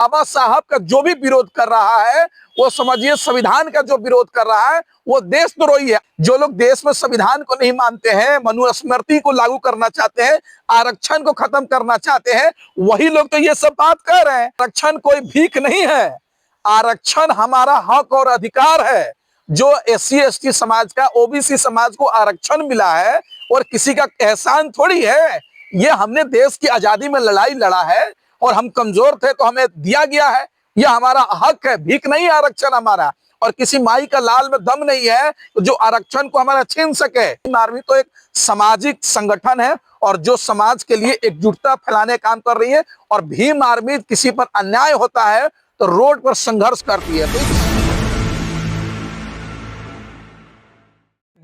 बाबा साहब का जो भी विरोध कर रहा है, वो समझिए संविधान का जो विरोध कर रहा है वो देशद्रोही है। जो लोग देश में संविधान को नहीं मानते हैं, मनुस्मृति को लागू करना चाहते हैं, आरक्षण को खत्म करना चाहते हैं, वही लोग तो ये सब बात कर रहे हैं। आरक्षण कोई भीख नहीं है, आरक्षण हमारा हक और अधिकार है। जो SC ST समाज का, OBC समाज को आरक्षण मिला है और किसी का एहसान थोड़ी है। ये हमने देश की आजादी में लड़ाई लड़ा है और हम कमजोर थे तो हमें दिया गया है। ये हमारा हक है, भीख नहीं आरक्षण हमारा। और किसी माई का लाल में दम नहीं है जो आरक्षण को हमारा छीन सके। आर्मी तो एक सामाजिक संगठन है और जो समाज के लिए एकजुटता फैलाने का काम कर रही है। और भीम आर्मी किसी पर अन्याय होता है तो रोड पर संघर्ष करती है।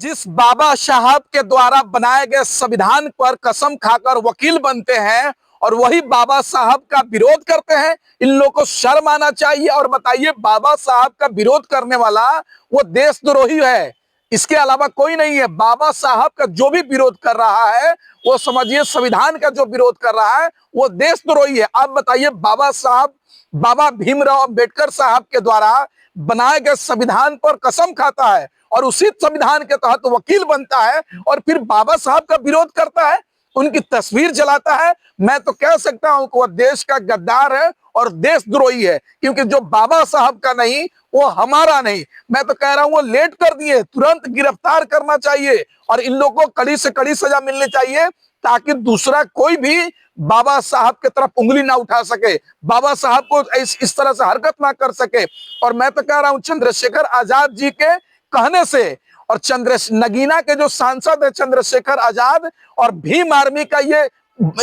जिस बाबा साहब के द्वारा बनाए गए संविधान पर कसम खाकर वकील बनते हैं और वही बाबा साहब का विरोध करते हैं, इन लोगों को शर्म आना चाहिए। और बताइए, बाबा साहब का विरोध करने वाला वो देशद्रोही है, इसके अलावा कोई नहीं है। बाबा साहब का जो भी विरोध कर रहा है, वो समझिए संविधान का जो विरोध कर रहा है वो देशद्रोही है। आप बताइए, बाबा साहब, बाबा भीमराव अंबेडकर साहब के द्वारा बनाए गए संविधान पर कसम खाता है और उसी संविधान के तहत वकील बनता है और फिर बाबा साहब का विरोध करता है, उनकी तस्वीर जलाता है। मैं तो कह सकता हूं कि वह देश का गद्दार है और देशद्रोही है, क्योंकि जो बाबा साहब का नहीं वो हमारा नहीं। मैं तो कह रहा हूं वो लेट कर दिए, तुरंत गिरफ्तार करना चाहिए और इन लोगों को कड़ी से कड़ी सजा मिलनी चाहिए, ताकि दूसरा कोई भी बाबा साहब की तरफ उंगली ना उठा सके, बाबा साहब को इस तरह से हरकत ना कर सके। और मैं तो कह रहा हूं, चंद्रशेखर आजाद जी के कहने से और नगीना के जो सांसद है चंद्रशेखर आजाद और भीम आर्मी का ये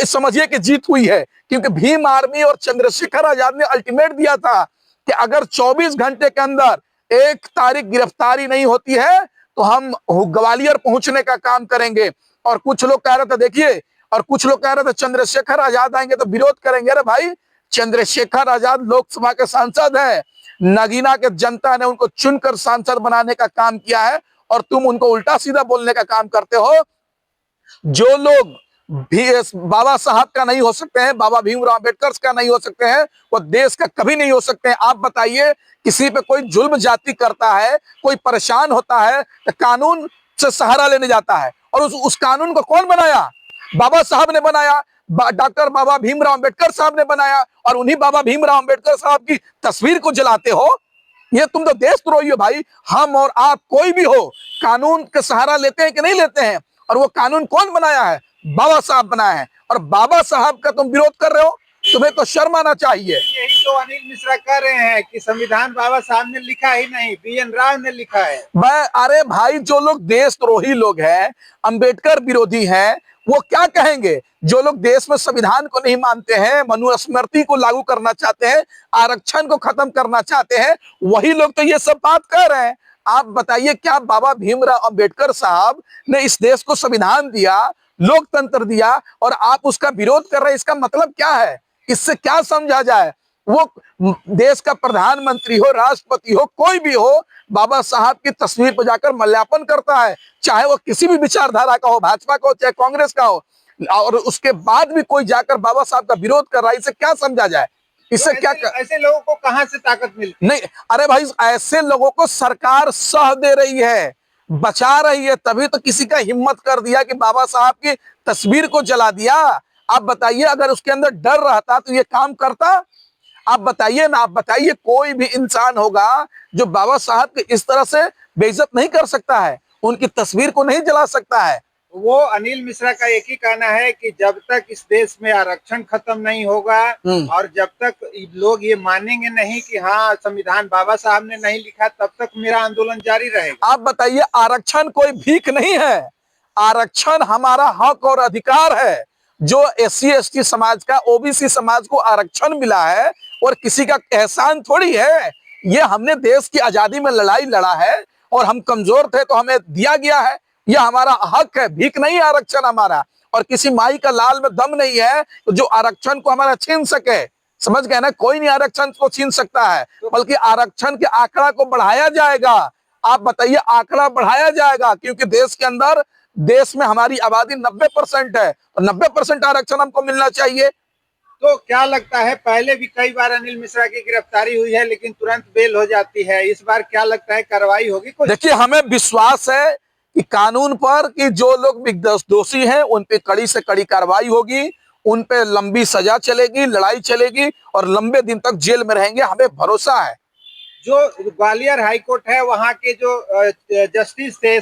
समझिए कि जीत हुई है। क्योंकि भीम आर्मी और चंद्रशेखर आजाद ने अल्टीमेट दिया था कि अगर 24 घंटे के अंदर 1 तारीख गिरफ्तारी नहीं होती है तो हम ग्वालियर पहुंचने का काम करेंगे। और कुछ लोग कह रहे थे, देखिए, और कुछ लोग कह रहे थे चंद्रशेखर आजाद आएंगे तो विरोध करेंगे। अरे भाई, चंद्रशेखर आजाद लोकसभा के सांसद है, नगीना के जनता ने उनको चुनकर सांसद बनाने का काम किया है और तुम उनको उल्टा सीधा बोलने का काम करते हो। जो लोग भी बाबा साहब का नहीं हो सकते हैं, बाबा भीमराव अंबेडकर का नहीं हो सकते हैं, वो देश का कभी नहीं हो सकते हैं। आप बताइए, किसी पे कोई जुल्म जाति करता है, कोई परेशान होता है तो कानून से सहारा लेने जाता है। और उस कानून को कौन बनाया? बाबा साहब ने बनाया, डॉक्टर बाबा भीमराव अंबेडकर साहब ने बनाया। और उन्हीं बाबा भीमराव अंबेडकर साहब की तस्वीर को जलाते हो। ये तुम तो देशद्रोही हो भाई। हम और आप कोई भी हो, कानून का सहारा लेते हैं कि नहीं लेते हैं? और वो कानून कौन बनाया है? बाबा साहब बनाया है। और बाबा साहब का तुम विरोध कर रहे हो, तुम्हें तो शर्म आना चाहिए। यही तो अनिल मिश्रा कह रहे हैं कि संविधान बाबा साहब ने लिखा ही नहीं, BN राव ने लिखा है। अरे भाई, जो लोग देशद्रोही लोग हैं, अंबेडकर विरोधी हैं, वो क्या कहेंगे? जो लोग देश में संविधान को नहीं मानते हैं, मनुस्मृति को लागू करना चाहते हैं, आरक्षण को खत्म करना चाहते हैं, वही लोग तो ये सब बात कर रहे हैं। आप बताइए, क्या बाबा भीमराव अंबेडकर साहब ने इस देश को संविधान दिया, लोकतंत्र दिया, और आप उसका विरोध कर रहे हैं? इसका मतलब क्या है? इससे क्या समझा जाए? वो देश का प्रधानमंत्री हो, राष्ट्रपति हो, कोई भी हो, बाबा साहब की तस्वीर पर जाकर माल्यार्पण करता है, चाहे वो किसी भी विचारधारा का हो, भाजपा का हो चाहे कांग्रेस का हो, और उसके बाद भी कोई जाकर बाबा साहब का विरोध कर रहा है। इसे क्या समझा जाए? इससे क्या ऐसे लोगों को कहां से ताकत मिलती? नहीं, अरे भाई, ऐसे लोगों को सरकार सह दे रही है, बचा रही है, तभी तो किसी का हिम्मत कर दिया कि बाबा साहब की तस्वीर को जला दिया। आप बताइए, अगर उसके अंदर डर रहता तो ये काम करता? आप बताइए ना, आप बताइए, कोई भी इंसान होगा जो बाबा साहब के इस तरह से बेइज्जत नहीं कर सकता है, उनकी तस्वीर को नहीं जला सकता है। वो अनिल मिश्रा का एक ही कहना है कि जब तक इस देश में आरक्षण खत्म नहीं होगा और जब तक लोग ये मानेंगे नहीं कि हाँ संविधान बाबा साहब ने नहीं लिखा, तब तक मेरा आंदोलन जारी रहेगा। आप बताइए, आरक्षण कोई भीख नहीं है, आरक्षण हमारा हक और अधिकार है। जो SC ST समाज का, OBC समाज को आरक्षण मिला है और किसी का एहसान थोड़ी है। ये हमने देश की आजादी में लड़ाई लड़ा है और हम कमजोर थे तो हमें दिया गया है। यह हमारा हक है, भीख नहीं आरक्षण हमारा। और किसी माई का लाल में दम नहीं है जो आरक्षण को हमारा छीन सके। समझ गए ना? कोई नहीं आरक्षण को छीन सकता है, बल्कि आरक्षण के आंकड़ा को बढ़ाया जाएगा। आप बताइए, आंकड़ा बढ़ाया जाएगा, क्योंकि देश के अंदर, देश में हमारी आबादी 90% है और 90% आरक्षण हमको मिलना चाहिए। तो क्या लगता है, पहले भी कई बार अनिल मिश्रा की गिरफ्तारी हुई है लेकिन तुरंत बेल हो जाती है, इस बार क्या लगता है कार्रवाई होगी कुछ? देखिए, हमें विश्वास है कि कानून पर, कि जो लोग दोषी हैं उन पे कड़ी से कड़ी कार्रवाई होगी, उन पे लंबी सजा चलेगी, लड़ाई चलेगी और लंबे दिन तक जेल में रहेंगे, हमें भरोसा है। जो ग्वालियर हाई कोर्ट है, वहाँ के जो जस्टिस थे,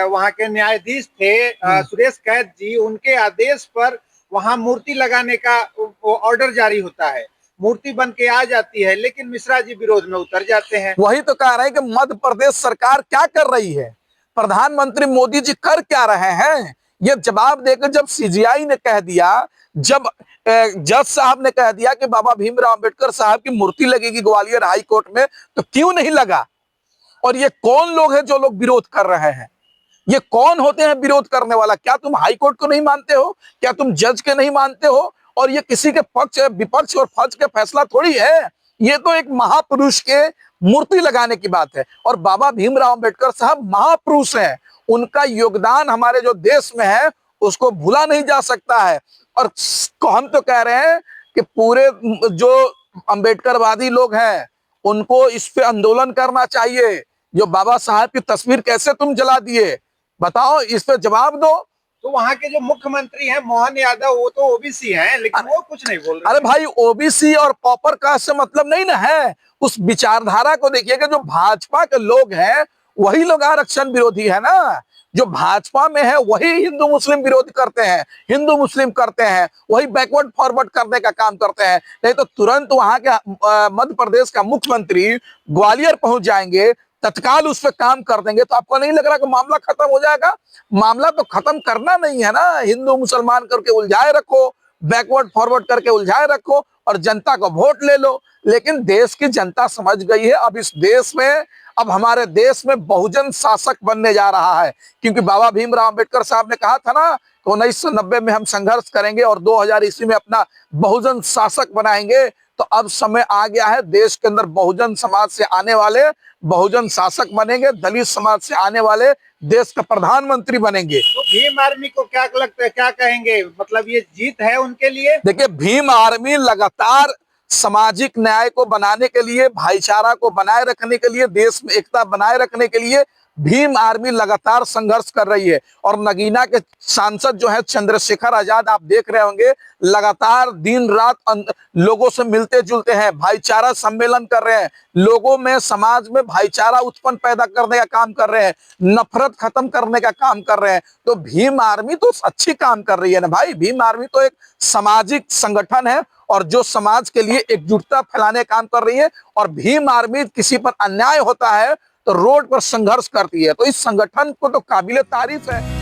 वहाँ के न्यायाधीश थे सुरेश कैद जी, उनके आदेश पर वहाँ मूर्ति लगाने का ऑर्डर जारी होता है, मूर्ति बन के आ जाती है, लेकिन मिश्रा जी विरोध में उतर जाते हैं। वही तो कह रहे हैं कि मध्य प्रदेश सरकार क्या कर रही है, प्रधानमंत्री मोदी जी कर क्या रहे हैं, ये जवाब देकर जब सीजीआई ने कह दिया, जब जज साहब ने कह दिया कि बाबा भीमराव अंबेडकर साहब की मूर्ति लगेगी ग्वालियर हाई कोर्ट में, तो क्यों नहीं लगा? और ये कौन लोग हैं जो लोग विरोध कर रहे हैं? ये कौन होते हैं विरोध करने वाला? क्या तुम हाई कोर्ट को नहीं मानते हो? क्या तुम जज के नहीं मानते हो? और ये किसी के पक्ष विपक्ष और फर्ज के फैसला थोड़ी है, ये तो एक महापुरुष के मूर्ति लगाने की बात है। और बाबा भीमराव अंबेडकर साहब महापुरुष हैं, उनका योगदान हमारे जो देश में है उसको भूला नहीं जा सकता है। और हम तो कह रहे हैं कि पूरे जो अंबेडकरवादी लोग हैं उनको इस पे आंदोलन करना चाहिए। जो बाबा साहब की तस्वीर कैसे तुम जला दिए, बताओ, इस पे जवाब दो। तो वहाँ के जो मुख्यमंत्री हैं मोहन यादव, वो तो ओबीसी हैं, लेकिन वो कुछ नहीं बोल रहे। अरे भाई, ओबीसी और पॉपर कास्ट से मतलब नहीं ना है, उस विचारधारा को देखिएगा। जो भाजपा के लोग हैं वही लोग आरक्षण विरोधी है ना, जो भाजपा में है वही हिंदू मुस्लिम विरोध करते हैं, हिंदू मुस्लिम करते हैं, वही बैकवर्ड फॉरवर्ड करने का काम करते हैं। नहीं तो तुरंत वहां के मध्य प्रदेश का मुख्यमंत्री ग्वालियर पहुंच जाएंगे, तत्काल उस पर काम कर देंगे। तो आपको नहीं लग रहा कि मामला खत्म हो जाएगा? मामला तो खत्म करना नहीं है ना, हिंदू मुसलमान करके उलझाए रखो, बैकवर्ड फॉरवर्ड करके उलझाए रखो और जनता को वोट ले लो। लेकिन देश की जनता समझ गई है, अब इस देश में, अब हमारे देश में बहुजन शासक बनने जा रहा है। क्योंकि बाबा भीमराव अंबेडकर साहब ने कहा था ना कि 1990 में हम संघर्ष करेंगे और 2000 ईस्वी में अपना बहुजन शासक बनाएंगे। तो अब समय आ गया है, देश के अंदर बहुजन समाज से आने वाले बहुजन शासक बनेंगे, दलित समाज से आने वाले देश का प्रधानमंत्री बनेंगे। तो भीम आर्मी को क्या लगता है, क्या कहेंगे, मतलब ये जीत है उनके लिए? देखिए, भीम आर्मी लगातार सामाजिक न्याय को बनाने के लिए, भाईचारा को बनाए रखने के लिए, देश में एकता बनाए रखने के लिए भीम आर्मी लगातार संघर्ष कर रही है। और नगीना के सांसद जो है चंद्रशेखर आजाद, आप देख रहे होंगे, लगातार दिन रात लोगों से मिलते जुलते हैं, भाईचारा सम्मेलन कर रहे हैं, लोगों में, समाज में भाईचारा उत्पन्न पैदा करने का काम कर रहे हैं, नफरत खत्म करने का काम कर रहे हैं। तो भीम आर्मी तो अच्छी काम कर रही है ना भाई। भीम आर्मी तो एक सामाजिक संगठन है और जो समाज के लिए एकजुटता फैलाने का काम कर रही है। और भीम आर्मी किसी पर अन्याय होता है तो रोड पर संघर्ष करती है। तो इस संगठन को तो काबिले तारीफ है।